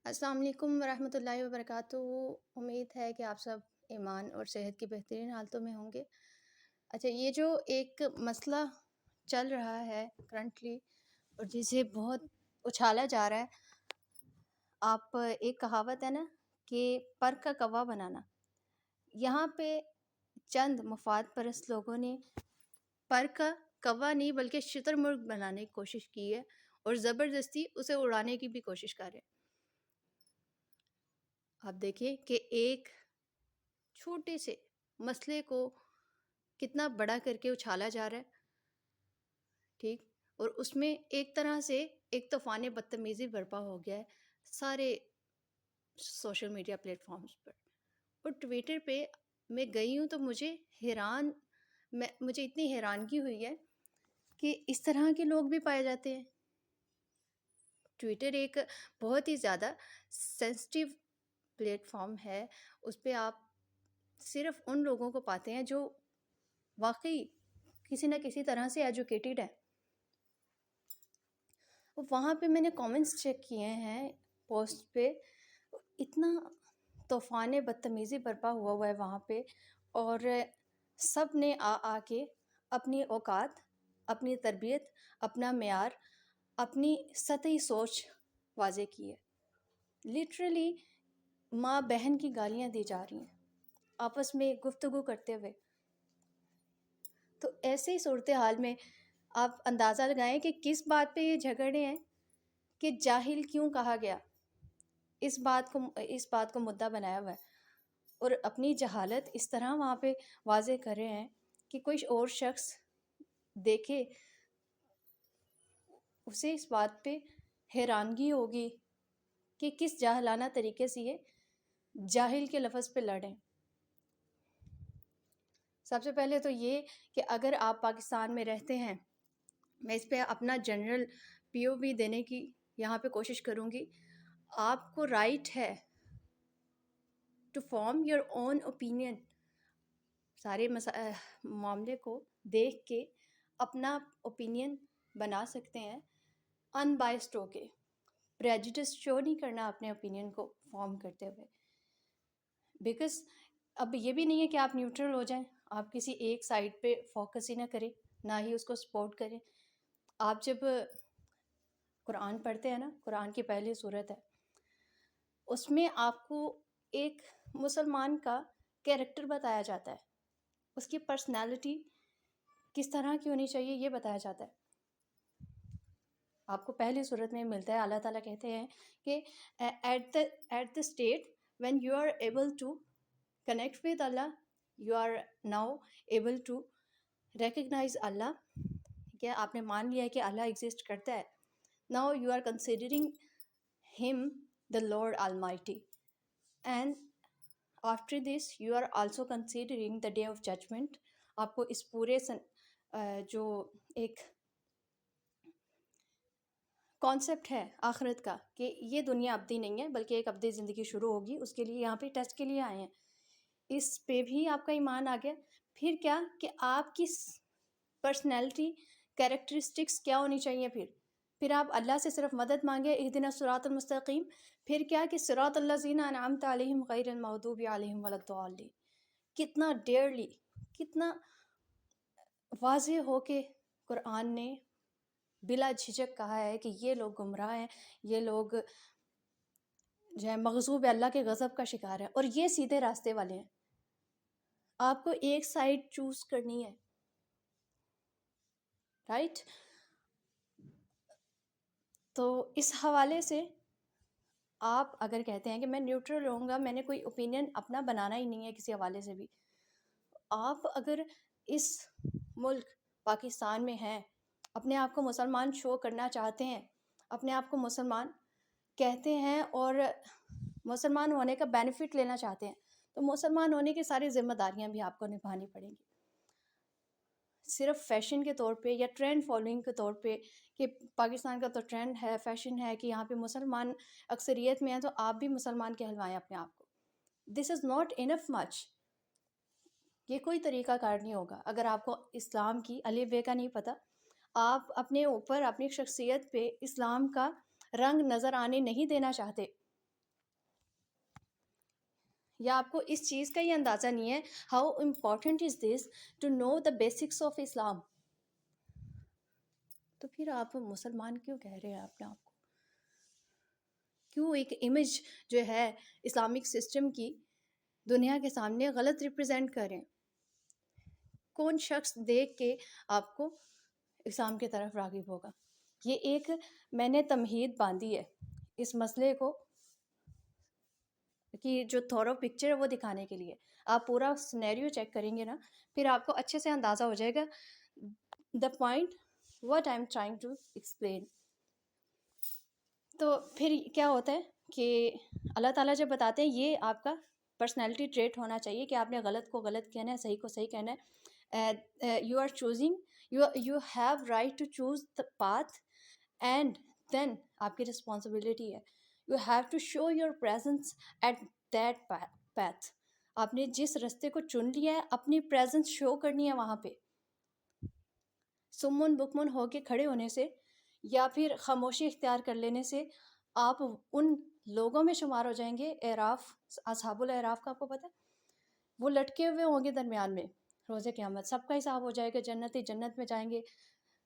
السلام علیکم ورحمۃ اللہ وبرکاتہ۔ امید ہے کہ آپ سب ایمان اور صحت کی بہترین حالتوں میں ہوں گے۔ اچھا، یہ جو ایک مسئلہ چل رہا ہے کرنٹلی اور جسے بہت اچھالا جا رہا ہے، آپ ایک کہاوت ہے نا کہ پر کا کوا بنانا، یہاں پہ چند مفاد پرست لوگوں نے پر کا کوا نہیں بلکہ شتر مرغ بنانے کی کوشش کی ہے اور زبردستی اسے اڑانے کی بھی کوشش کر رہے ہیں۔ آپ دیکھیں کہ ایک چھوٹے سے مسئلے کو کتنا بڑا کر کے اچھالا جا رہا ہے، ٹھیک، اور اس میں ایک طرح سے ایک طوفان بدتمیزی برپا ہو گیا ہے سارے سوشل میڈیا پلیٹ فارمز پر۔ اور ٹویٹر پہ میں گئی ہوں تو مجھے اتنی حیرانگی ہوئی ہے کہ اس طرح کے لوگ بھی پائے جاتے ہیں۔ ٹویٹر ایک بہت ہی زیادہ سینسٹیو پلیٹ فارم ہے، اس پہ آپ صرف ان لوگوں کو پاتے ہیں جو واقعی کسی نہ کسی طرح سے ایجوکیٹڈ ہے۔ وہاں پہ میں نے کامنٹس چیک کیے ہیں پوسٹ پہ، اتنا طوفان بدتمیزی برپا ہوا ہے وہاں پہ، اور سب نے آ کے اپنی اوقات، اپنی تربیت، اپنا معیار، اپنی سطحی سوچ واضح کی ہے۔ لٹرلی ماں بہن کی گالیاں دی جا رہی ہیں آپس میں گفتگو کرتے ہوئے۔ تو ایسے ہی صورتحال میں آپ اندازہ لگائیں کہ کس بات پہ یہ جھگڑے ہیں کہ جاہل کیوں کہا گیا، اس بات کو مدعا بنایا ہوا ہے، اور اپنی جہالت اس طرح وہاں پہ واضح کر رہے ہیں کہ کوئی اور شخص دیکھے اسے اس بات پہ حیرانگی ہوگی کہ کس جاہلانہ طریقے سے یہ جاہل کے لفظ پہ لڑیں۔ سب سے پہلے تو یہ کہ اگر آپ پاکستان میں رہتے ہیں، میں اس پہ اپنا جنرل پی او وی دینے کی یہاں پہ کوشش کروں گی، آپ کو رائٹ ہے to form your own opinion, سارے معاملے کو دیکھ کے اپنا اوپینین بنا سکتے ہیں ان بائسڈ ہو کے، پریجڈس شو نہیں کرنا اپنے اوپینین کو فارم کرتے ہوئے، بیکاز اب یہ بھی نہیں ہے کہ آپ نیوٹرل ہو جائیں، آپ کسی ایک سائڈ پہ فوکس ہی نہ کریں، نہ ہی اس کو سپورٹ کریں۔ آپ جب قرآن پڑھتے ہیں نا، قرآن کی پہلی سورت ہے، اس میں آپ کو ایک مسلمان کا کیریکٹر بتایا جاتا ہے، اس کی پرسنالٹی کس طرح کی ہونی چاہیے یہ بتایا جاتا ہے۔ آپ کو پہلی صورت میں ملتا ہے، اللہ تعالیٰ کہتے ہیں کہ at the state when you are able to connect with Allah, you are now able to recognise Allah, کیا آپ نے مان لیا ہے کہ اللہ ایگزسٹ کرتا ہے، now you are considering him the Lord Almighty, and after this you are also considering the day of judgment. آپ کو اس پورے جو ایک کانسیپٹ ہے آخرت کا کہ یہ دنیا ابدی نہیں ہے بلکہ ایک ابدی زندگی شروع ہوگی، اس کے لیے یہاں پہ ٹیسٹ کے لیے آئے ہیں، اس پہ بھی آپ کا ایمان آ گیا۔ پھر کیا کہ آپ کی پرسنالٹی، کیریکٹرسٹکس کیا ہونی چاہیے، پھر آپ اللہ سے صرف مدد مانگے، اہدنا الصراط المستقیم، پھر کیا کہ صراط الذین انعمت علیہم غیر المغضوب علیہم ولا الضالین۔ کتنا ڈیئرلی، کتنا واضح ہو کے قرآن نے بلا جھجک کہا ہے کہ یہ لوگ گمراہ ہیں، یہ لوگ جو ہے مغضوب اللہ کے غضب کا شکار ہیں، اور یہ سیدھے راستے والے ہیں۔ آپ کو ایک سائڈ چوز کرنی ہے، رائٹ؟ تو اس حوالے سے آپ اگر کہتے ہیں کہ میں نیوٹرل رہوں گا، میں نے کوئی اوپینین اپنا بنانا ہی نہیں ہے کسی حوالے سے بھی، آپ اگر اس ملک پاکستان میں ہیں، اپنے آپ کو مسلمان شو کرنا چاہتے ہیں، اپنے آپ کو مسلمان کہتے ہیں اور مسلمان ہونے کا بینیفٹ لینا چاہتے ہیں، تو مسلمان ہونے کی ساری ذمہ داریاں بھی آپ کو نبھانی پڑیں گی۔ صرف فیشن کے طور پہ یا ٹرینڈ فالوئنگ کے طور پہ کہ پاکستان کا تو ٹرینڈ ہے، فیشن ہے کہ یہاں پہ مسلمان اکثریت میں ہیں تو آپ بھی مسلمان کہلوائیں اپنے آپ کو، دس از ناٹ انف مچ۔ یہ کوئی طریقہ کار نہیں ہوگا اگر آپ کو اسلام کی الف بے کا نہیں پتہ، آپ اپنے اوپر، اپنی شخصیت پہ اسلام کا رنگ نظر آنے نہیں دینا چاہتے، یا آپ کو اس چیز کا ہی اندازہ نہیں ہے how important is this to know the basics of Islam, تو پھر آپ مسلمان کیوں کہہ رہے ہیں اپنے آپ کو؟ کیوں ایک امیج جو ہے اسلامک سسٹم کی دنیا کے سامنے غلط ریپرزینٹ کریں؟ کون شخص دیکھ کے آپ کو اسلام کی طرف راغب ہوگا؟ یہ ایک میں نے تمہید باندھی ہے اس مسئلے کو کہ جو تھورو پکچر ہے وہ دکھانے کے لیے. آپ پورا سنیریو چیک کریں گے نا پھر آپ کو اچھے سے اندازہ ہو جائے گا the point what I'm trying to explain. تو پھر کیا ہوتا ہے کہ اللہ تعالیٰ جب بتاتے ہیں یہ آپ کا پرسنالٹی ٹریٹ ہونا چاہیے کہ آپ نے غلط کو غلط کہنا ہے، صحیح کو صحیح کہنا ہے. You are choosing, you have right to choose the path and then آپ کی رسپانسبلٹی ہے you have to show your presence at that path. آپ نے جس رستے کو چن لیا ہے اپنی پریزنس شو کرنی ہے وہاں پہ. سمن بکمن ہو کے کھڑے ہونے سے یا پھر خاموشی اختیار کر لینے سے آپ ان لوگوں میں شمار ہو جائیں گے. اعراف، اصحاب الاعراف کا آپ کو پتہ ہے وہ لٹکے ہوئے ہوں گے درمیان میں روز قیامت. سب کا حساب ہو جائے گا، جنتی جنت میں جائیں گے،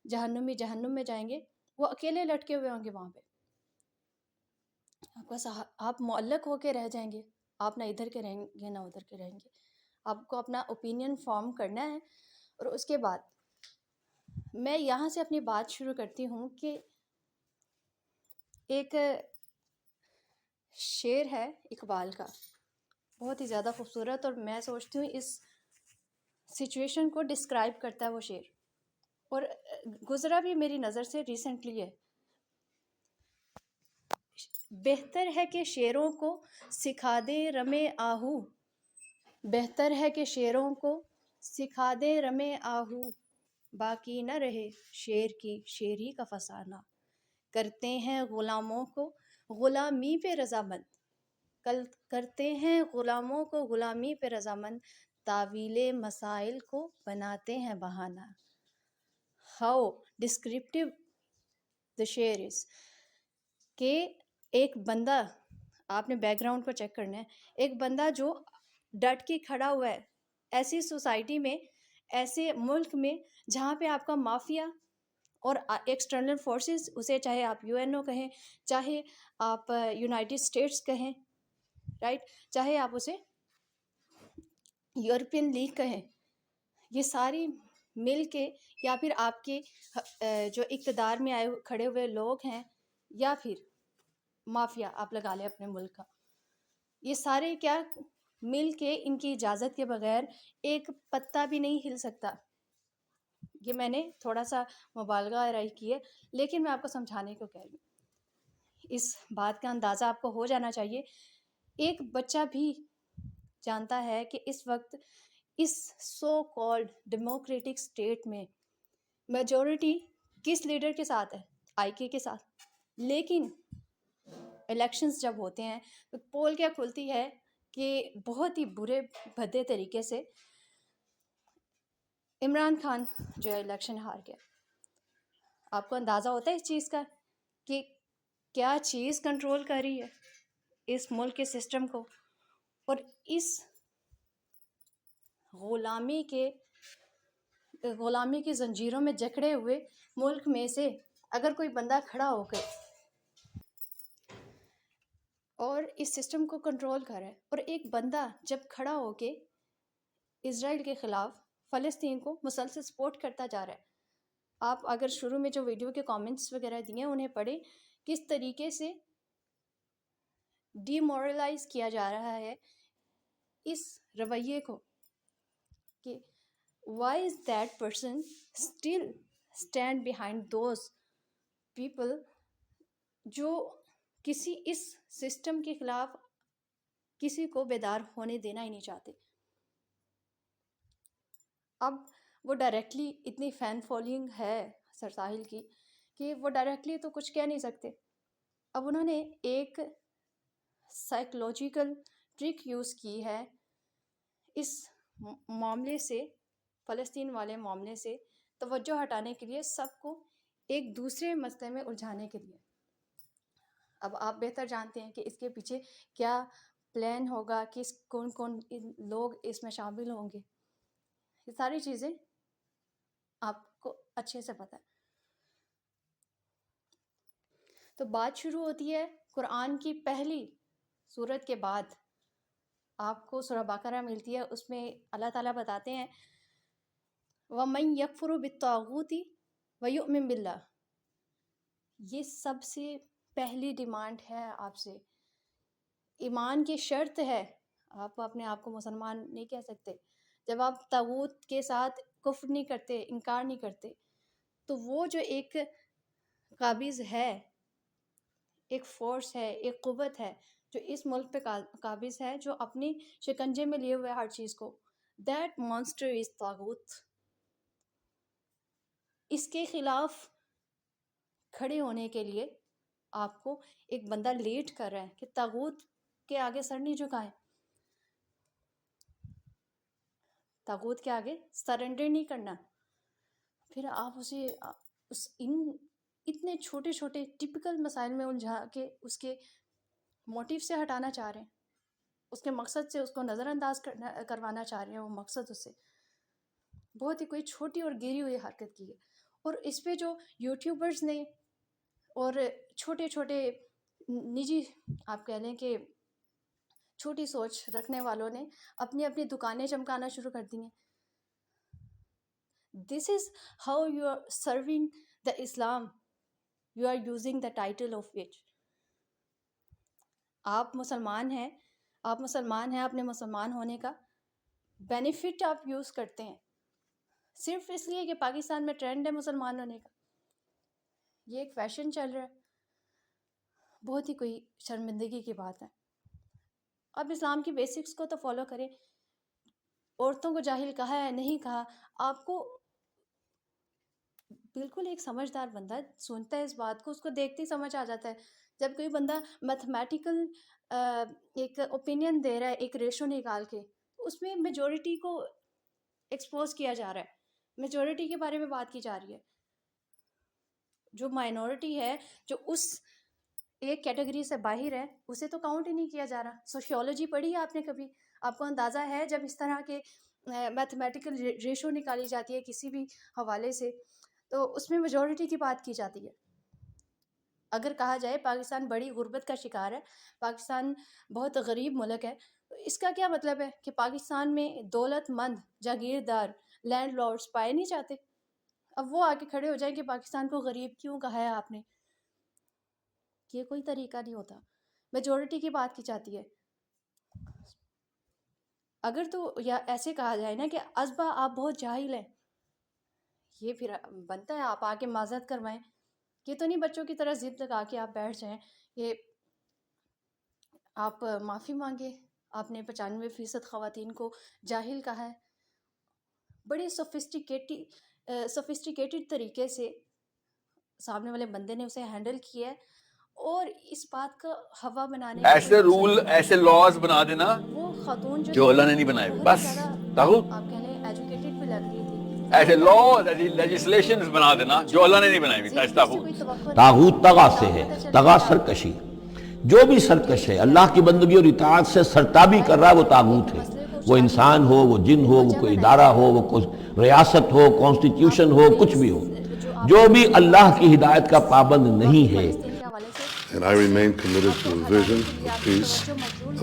جہنمی جہنم میں جائیں گے، وہ اکیلے لٹکے ہوئے ہوں گے وہاں پہ. آپ معلق ہو کے رہ جائیں گے، آپ نہ ادھر کے رہیں گے نہ ادھر کے رہیں گے. آپ کو اپنا اوپینین فارم کرنا ہے. اور اس کے بعد میں یہاں سے اپنی بات شروع کرتی ہوں کہ ایک شعر ہے اقبال کا بہت ہی زیادہ خوبصورت، اور میں سوچتی ہوں اس سچویشن کو ڈسکرائب کرتا ہے وہ شعر، اور گزرا بھی میری نظر سے ریسنٹلی ہے. بہتر ہے کہ شیروں کو سکھا دے رمے آہو، بہتر ہے کہ شیروں کو سکھا دے رمے آہو، باقی نہ رہے شیر کی شیری کا فسانہ. کرتے ہیں غلاموں کو غلامی پہ رضامند، کرتے ہیں غلاموں کو غلامی پہ رضامند، تاویل مسائل کو بناتے ہیں بہانہ. How descriptive the share is کہ ایک بندہ، آپ نے بیک گراؤنڈ کو چیک کرنا ہے، ایک بندہ جو ڈٹ کے کھڑا ہوا ہے ایسی سوسائٹی میں، ایسے ملک میں جہاں پہ آپ کا مافیا اور ایکسٹرنل فورسز، اسے چاہے آپ UN کہیں، چاہے آپ یونائٹڈ اسٹیٹس کہیں، رائٹ، چاہے آپ اسے یورپین لیگ کہیں، یہ ساری مل کے یا پھر آپ کے جو اقتدار میں آئے کھڑے ہوئے لوگ ہیں یا پھر مافیا آپ لگا لیں اپنے ملک کا، یہ سارے کیا مل کے ان کی اجازت کے بغیر ایک پتا بھی نہیں ہل سکتا. یہ میں نے تھوڑا سا مبالغہ رائی کی ہے لیکن میں آپ کو سمجھانے کو کہہ رہی ہوں. اس بات کا اندازہ آپ کو ہو جانا چاہیے. ایک بچہ بھی جانتا ہے کہ اس وقت اس سو کالڈ ڈیموکریٹک اسٹیٹ میں میجورٹی کس لیڈر کے ساتھ ہے؟ IK کے ساتھ. لیکن الیکشنز جب ہوتے ہیں تو پول کیا کھلتی ہے کہ بہت ہی برے بھدے طریقے سے عمران خان جو ہے الیکشن ہار گیا. آپ کو اندازہ ہوتا ہے اس چیز کا کہ کیا چیز کنٹرول کر رہی ہے اس ملک کے سسٹم کو؟ اور اس غلامی کی زنجیروں میں جکڑے ہوئے ملک میں سے اگر کوئی بندہ کھڑا ہو کے اور اس سسٹم کو کنٹرول کر رہا ہے، اور ایک بندہ جب کھڑا ہو کے اسرائیل کے خلاف فلسطین کو مسلسل سپورٹ کرتا جا رہا ہے. آپ اگر شروع میں جو ویڈیو کے کامنٹس وغیرہ دیے انہیں پڑھیں، کس طریقے سے ڈی مورلائز کیا جا رہا ہے اس رویے کو کہ why is that person still stand behind those people جو کسی اس سسٹم کے خلاف کسی کو بیدار ہونے دینا ہی نہیں چاہتے. اب وہ ڈائریکٹلی اتنی فین فالوئنگ ہے سر ساحل کی کہ وہ ڈائریکٹلی تو کچھ کہہ نہیں سکتے. اب انہوں نے ایک سائیکولوجیکل ٹرک یوز کی ہے اس معاملے سے، فلسطین والے معاملے سے توجہ ہٹانے کے لیے، سب کو ایک دوسرے مسئلے میں الجھانے کے لیے. اب آپ بہتر جانتے ہیں کہ اس کے پیچھے کیا پلان ہوگا، کون کون لوگ اس میں شامل ہوں گے، یہ ساری چیزیں آپ کو اچھے سے پتہ ہے۔ تو بات شروع ہوتی ہے قرآن کی پہلی سورت کے بعد، آپ کو سورہ بقرہ ملتی ہے، اس میں اللہ تعالیٰ بتاتے ہیں وَمَن يَكْفُرُ بِالطَّاغُوتِ وَيُؤْمِن بِاللَّهِ، یہ سب سے پہلی ڈیمانڈ ہے آپ سے، ایمان کی شرط ہے، آپ اپنے آپ کو مسلمان نہیں کہہ سکتے جب آپ طاغوت کے ساتھ کفر نہیں کرتے، انکار نہیں کرتے۔ تو وہ جو ایک قابض ہے، ایک فورس ہے، ایک قوت ہے جو اس ملک پہ قابض ہے، جو اپنی شکنجے میں لیے ہوئے ہر چیز کو، دیٹ مانسٹر از طاغوت۔ اس کے خلاف کھڑے ہونے کے لیے آپ کو ایک بندہ لیٹ کر رہا ہے کہ طاغوت کے آگے سر نہیں جھکائیں، طاغوت کے آگے سرنڈر نہیں کرنا۔ پھر آپ اسے اتنے چھوٹے چھوٹے ٹپیکل مسائل میں الجھا کے اس کے موٹیو سے ہٹانا چاہ رہے ہیں، اس کے مقصد سے اس کو نظر انداز کروانا چاہ رہے ہیں، وہ مقصد اس سے بہت ہی کوئی چھوٹی اور گری ہوئی حرکت کی ہے۔ اور اس پہ جو یوٹیوبرز نے اور چھوٹے چھوٹے نجی آپ کہہ لیں کہ چھوٹی سوچ رکھنے والوں نے اپنی اپنی دکانیں چمکانا شروع کر دی ہیں۔ This is how you are serving the Islam, you are using the title of which. آپ مسلمان ہیں، اپنے مسلمان ہونے کا بینیفٹ آپ یوز کرتے ہیں صرف اس لیے کہ پاکستان میں ٹرینڈ ہے مسلمان ہونے کا، یہ ایک فیشن چل رہا ہے، بہت ہی کوئی شرمندگی کی بات ہے۔ اب اسلام کی بیسکس کو تو فالو کریں، عورتوں کو جاہل کہا ہے نہیں کہا، آپ کو بالکل ایک سمجھدار بندہ سنتا ہے اس بات کو، اس کو دیکھتے ہی سمجھ آ جاتا ہے جب کوئی بندہ میتھمیٹیکل ایک اوپینین دے رہا ہے، ایک ریشو نکال کے، اس میں میجورٹی کو ایکسپوز کیا جا رہا ہے، میجورٹی کے بارے میں بات کی جا رہی ہے، جو مائنورٹی ہے، جو اس ایک کیٹیگری سے باہر ہے، اسے تو کاؤنٹ ہی نہیں کیا جا رہا۔ سوشیولوجی پڑھی ہے آپ نے کبھی؟ آپ کو اندازہ ہے جب اس طرح کے میتھمیٹیکل ریشو نکالی جاتی ہے کسی بھی حوالے سے، تو اس میں میجورٹی کی بات کی جاتی ہے۔ اگر کہا جائے پاکستان بڑی غربت کا شکار ہے، پاکستان بہت غریب ملک ہے، تو اس کا کیا مطلب ہے کہ پاکستان میں دولت مند جاگیردار لینڈ لارڈز پائے نہیں جاتے؟ اب وہ آ کے کھڑے ہو جائیں کہ پاکستان کو غریب کیوں کہا ہے آپ نے؟ یہ کوئی طریقہ نہیں ہوتا، میجورٹی کی بات کی جاتی ہے۔ اگر تو یا ایسے کہا جائے نا کہ ازبا آپ بہت جاہل ہیں، یہ پھر بنتا ہے آپ آ کے معذرت کروائیں، یہ تو نہیں بچوں کی طرح ضد لگا کے آپ بیٹھ جائیں، یہ آپ معافی مانگے، آپ نے 95% خواتین کو جاہل کہا ہے، بڑے سوفسٹیکیٹڈ طریقے سے سامنے والے بندے نے اسے ہینڈل کیا ہے، اور اس بات کا ہوا بنانے کا ایسے رول ایسے لاز بنا دینا وہ خاتون جو اللہ نے نہیں بنائے، بس طاغوت، آپ کہہ لیں ایجوکیٹڈ بھی لگ رہی تھی، ایسے لاز ایسی لیجسلیشنز بنا دینا جو اللہ نے نہیں بنائی ہوئی، طاغوت طغا سے ہے، طغا سرکشی، جو بھی سرکش ہے اللہ کی بندگی اور اطاعت سے سرتابی کر رہا ہے وہ طاغوت ہے، وہ انسان ہو، وہ جن ہو، وہ کوئی ادارہ ہو، وہ کوئی ریاست ہو، کانسٹیٹیوشن ہو، کچھ بھی ہو، جو بھی اللہ کی ہدایت کا پابند نہیں ہے۔ And I remain committed to a vision of peace,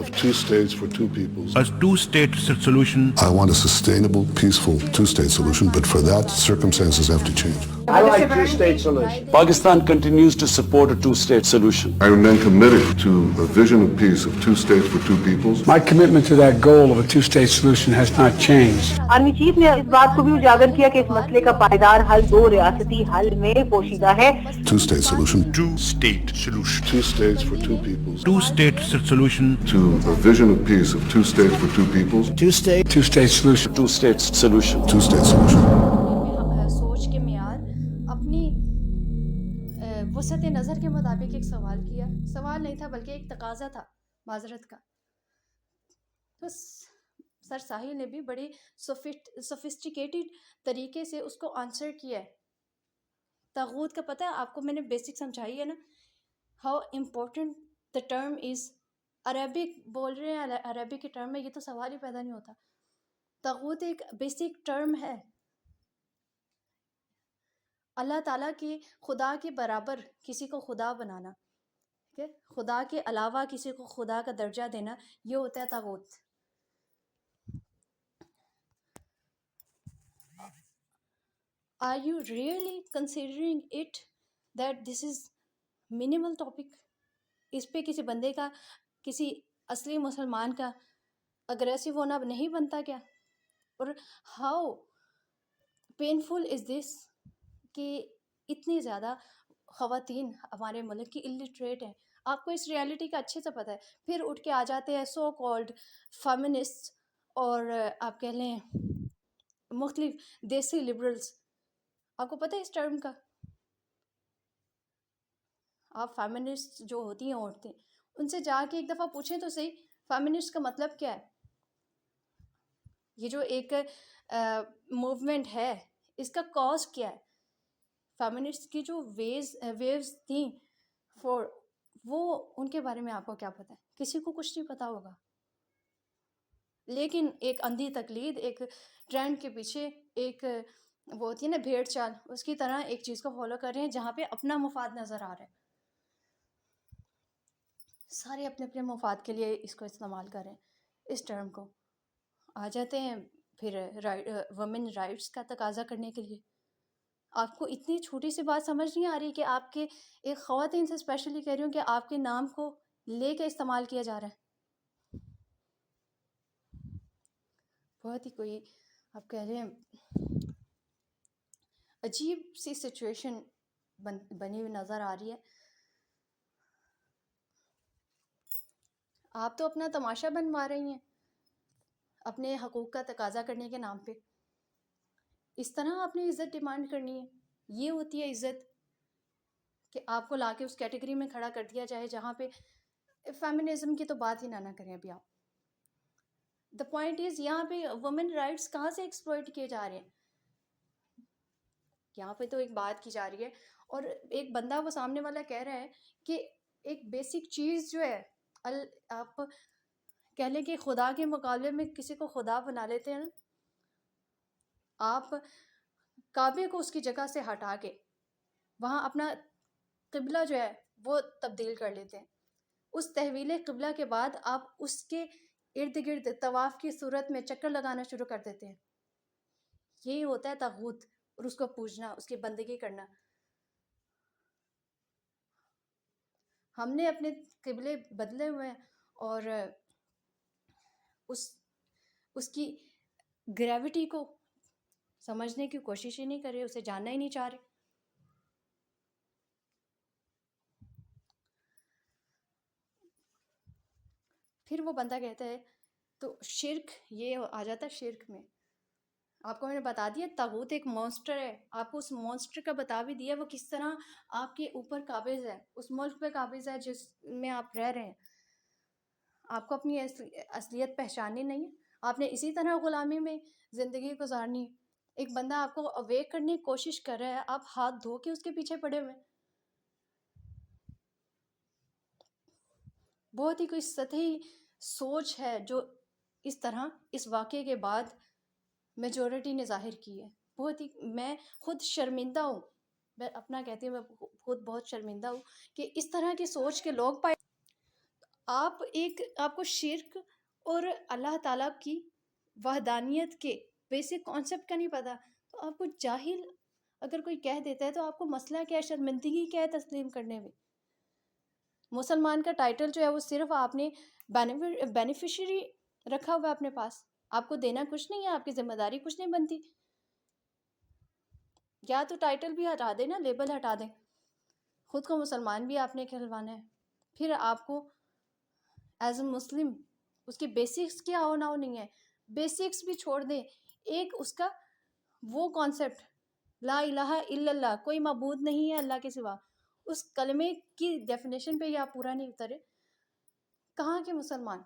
of 2 states for 2 peoples. A two-state solution. I want a sustainable, peaceful 2-state solution, but for that, circumstances have to change. I like two-state solution. Pakistan continues to support a two-state solution. I remain committed to a vision of peace, of 2 states for 2 peoples. My commitment to that goal of a two-state solution has not changed. Army chief نے اس بات کو بھی اجاگر کیا کہ اس مسئلے کا پائیدار حل 2 ریاستی حل میں پوشیدہ ہے۔ 2-state solution. Two-state solution. 2 states for 2 peoples. Two-state solution. To a vision of peace, of 2 states for 2 peoples. Two-state solution. Two-state solution. 2-state solution. سوچ کے معیار اپنی وسعت نظر کے مطابق ایک سوال کیا، سوال نہیں تھا بلکہ ایک تقاضا تھا معذرت کا، تو سر ساحل نے بھی بڑے سوفسٹیکیٹڈ طریقے سے اس کو آنسر کیا ہے۔ طاغوت کا پتہ ہے آپ کو، میں نے بیسک سمجھائی ہے نا، how important the term is Arabic بول رہے ہیں، عربک کے ٹرم میں، یہ تو سوال ہی پیدا نہیں ہوتا. طاغوت ایک بیسک ٹرم ہے. اللہ تعالیٰ کی خدا کے برابر کسی کو خدا بنانا، ٹھیک ہے، خدا کے علاوہ کسی کو خدا کا درجہ دینا، یہ ہوتا ہے طاغوت. Are you really considering it that this is minimal topic؟ اس پہ کسی بندے کا، کسی اصلی مسلمان کا اگریسو ہونا نہیں بنتا کیا؟ اور ہاؤ پینفل از دس کہ اتنی زیادہ خواتین ہمارے ملک کی الٹریٹ ہیں. آپ کو اس ریالٹی کا اچھے سے پتہ ہے، پھر اٹھ کے آ جاتے ہیں سو کالڈ فیمنسٹ اور آپ کہہ لیں مختلف دیسی لبرلز. آپ کو پتہ ہے اس ٹرم کا؟ آپ فیمنسٹ جو ہوتی ہیں عورتیں، ان سے جا کے ایک دفعہ پوچھیں تو صحیح فیمنسٹ کا مطلب کیا ہے. یہ جو ایک موومنٹ ہے، اس کا کاز کیا ہے؟ فیمنسٹ کی جو ویوز تھیں وہ ان کے بارے میں آپ کو کیا پتہ ہے؟ کسی کو کچھ نہیں پتہ ہوگا. لیکن ایک اندھی تقلید، ایک ٹرینڈ کے پیچھے، ایک وہ ہوتی ہے نا بھیڑ چال، اس کی طرح ایک چیز کو فالو کر رہے ہیں جہاں پہ اپنا مفاد نظر آ رہا ہے. سارے اپنے اپنے مفاد کے لیے اس کو استعمال کر رہے ہیں اس ٹرم کو. آ جاتے ہیں پھر وومن رائٹس کا تقاضا کرنے کے لیے. آپ کو اتنی چھوٹی سی بات سمجھ نہیں آ رہی کہ آپ کے ایک خواتین سے اسپیشلی کہہ رہی ہوں کہ آپ کے نام کو لے کے استعمال کیا جا رہا ہے. بہت ہی کوئی آپ کہہ رہے ہیں عجیب سی سچویشن بنی ہوئی نظر آ رہی ہے. آپ تو اپنا تماشا بنوا رہی ہیں اپنے حقوق کا تقاضا کرنے کے نام پہ. اس طرح آپ نے عزت ڈیمانڈ کرنی ہے؟ یہ ہوتی ہے عزت کہ آپ کو لا کے اس کیٹیگری میں کھڑا کر دیا جائے جہاں پہ فیمنزم کی تو بات ہی نہ کریں ابھی آپ. دا پوائنٹ از یہاں پہ وومن رائٹس کہاں سے ایکسپلائٹ کیے جا رہے ہیں؟ یہاں پہ تو ایک بات کی جا رہی ہے اور ایک بندہ وہ سامنے والا کہہ رہا ہے کہ ایک بیسک چیز جو ہے آپ کہہ لیں کہ خدا کے مقابلے میں کسی کو خدا بنا لیتے ہیں. آپ کعبے کو اس کی جگہ سے ہٹا کے وہاں اپنا قبلہ جو ہے وہ تبدیل کر لیتے ہیں. اس تحویل قبلہ کے بعد آپ اس کے ارد گرد طواف کی صورت میں چکر لگانا شروع کر دیتے ہیں. یہی ہوتا ہے طاغوت، اور اس کو پوجنا، اس کی بندگی کرنا. ہم نے اپنے قبلے بدلے ہوئے ہیں اور اس کی گریوٹی کو سمجھنے کی کوشش ہی نہیں کر رہے، اسے جاننا ہی نہیں چاہ رہے. پھر وہ بندہ کہتا ہے تو شرک، یہ آ جاتا ہے شرک میں. آپ کو میں نے بتا دیا طاغوت ایک مونسٹر ہے. آپ کو اس مونسٹر کا بتا بھی دیا وہ کس طرح آپ کے اوپر قابض ہے، اس ملک پہ قابض ہے جس میں آپ رہ رہے ہیں. آپ کو اپنی اصلیت پہچاننی نہیں ہے، آپ نے اسی طرح غلامی میں زندگی گزارنی. ایک بندہ آپ کو اویک کرنے کی کوشش کر رہا ہے، آپ ہاتھ دھو کے اس کے پیچھے پڑے ہوئے. بہت ہی کوئی سطحی سوچ ہے جو اس طرح اس واقعے کے بعد میجورٹی نے ظاہر کی ہے. بہت ہی، میں خود شرمندہ ہوں، میں اپنا کہتی ہوں، میں خود بہت شرمندہ ہوں کہ اس طرح کی سوچ کے لوگ پائے. آپ کو شرک اور اللہ تعالیٰ کی وحدانیت کے بیسک کانسیپٹ کا نہیں پتہ، تو آپ کو جاہل اگر کوئی کہہ دیتا ہے تو آپ کو مسئلہ کیا ہے، شرمندگی کیا ہے تسلیم کرنے میں؟ مسلمان کا ٹائٹل جو ہے وہ صرف آپ نے بینیفیشری رکھا ہوا ہے اپنے پاس، آپ کو دینا کچھ نہیں ہے، آپ کی ذمہ داری کچھ نہیں بنتی. یا تو ٹائٹل بھی ہٹا دیں نا، لیبل ہٹا دیں. خود کو مسلمان بھی آپ نے کہلوانا ہے، پھر آپ کو ایز اے مسلم اس کی بیسکس کیا ہونا ہو نہیں ہے. بیسکس بھی چھوڑ دیں. ایک اس کا وہ کانسیپٹ لا الہ الا اللہ، کوئی معبود نہیں ہے اللہ کے سوا، اس کلمے کی ڈیفینیشن پہ ہی آپ پورا نہیں اترے. کہاں کے مسلمان؟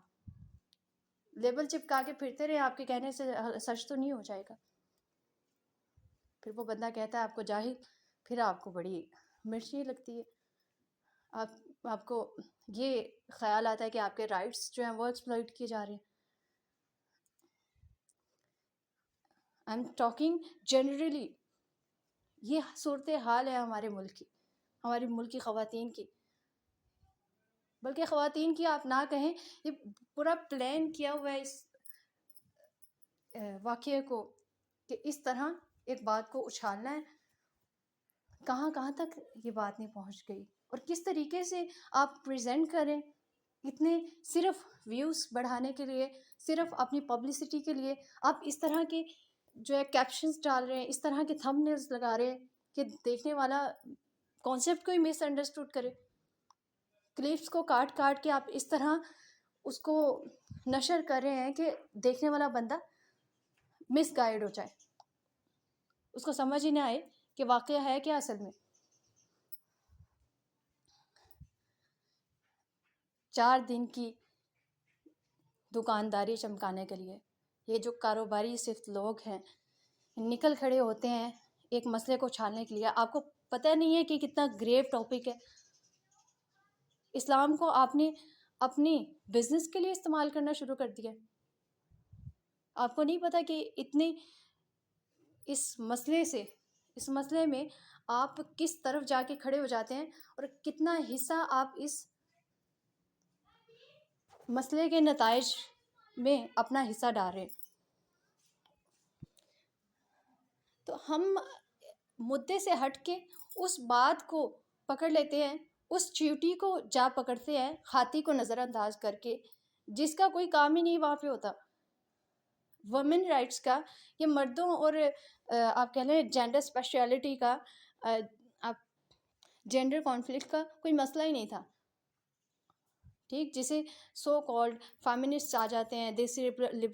لیبل چپکا کے پھرتے رہے، آپ کے کہنے سے سچ تو نہیں ہو جائے گا. پھر وہ بندہ کہتا ہے آپ کو جاہل، پھر آپ کو بڑی مرچی لگتی ہے. آپ کو یہ خیال آتا ہے کہ آپ کے رائٹس جو ہیں وہ ایکسپلائٹ کیے جا رہے ہیں. I am talking generally. یہ صورت حال ہے ہمارے ملک کی خواتین کی، بلکہ خواتین کی آپ نہ کہیں، یہ پورا پلان کیا ہوا ہے اس واقعے کو کہ اس طرح ایک بات کو اچھالنا ہے. کہاں تک یہ بات نہیں پہنچ گئی، اور کس طریقے سے آپ پریزنٹ کریں، اتنے صرف ویوز بڑھانے کے لیے، صرف اپنی پبلسٹی کے لیے آپ اس طرح کے جو ہے کیپشنز ڈال رہے ہیں، اس طرح کے تھم نیلز لگا رہے ہیں کہ دیکھنے والا کانسیپٹ کو ہی مس انڈرسٹوڈ کرے. کلپس کو کاٹ کے آپ اس طرح اس کو نشر کر رہے ہیں کہ دیکھنے والا بندہ مس گائیڈ ہو جائے، اس کو سمجھ ہی نہ آئے کہ واقعہ ہے کیا اصل میں. 4 دن کی دکانداری چمکانے کے لیے یہ جو کاروباری صرف لوگ ہیں نکل کھڑے ہوتے ہیں ایک مسئلے کو اچھالنے کے لیے. آپ کو پتہ نہیں ہے کہ کتنا گریو ٹاپک ہے. اسلام کو آپ نے اپنی بزنس کے لیے استعمال کرنا شروع کر دیا. آپ کو نہیں پتہ کہ اتنے اس مسئلے میں آپ کس طرف جا کے کھڑے ہو جاتے ہیں اور کتنا حصہ آپ اس مسئلے کے نتائج میں اپنا حصہ ڈال رہے ہیں. تو ہم مدعے سے ہٹ کے اس بات کو پکڑ لیتے ہیں، اس چیوٹی کو جا پکڑتے ہیں ہاتھی کو نظر انداز کر کے، جس کا کوئی کام ہی نہیں وہاں پہ ہوتا. وومن رائٹس کا، یہ مردوں اور آپ کہہ لیں جینڈر اسپیشلٹی کا، آپ جینڈر کانفلکٹ کا کوئی مسئلہ ہی نہیں تھا. ٹھیک، جسے سو کالڈ فیمنسٹ آ جاتے ہیں، دیسی لبرل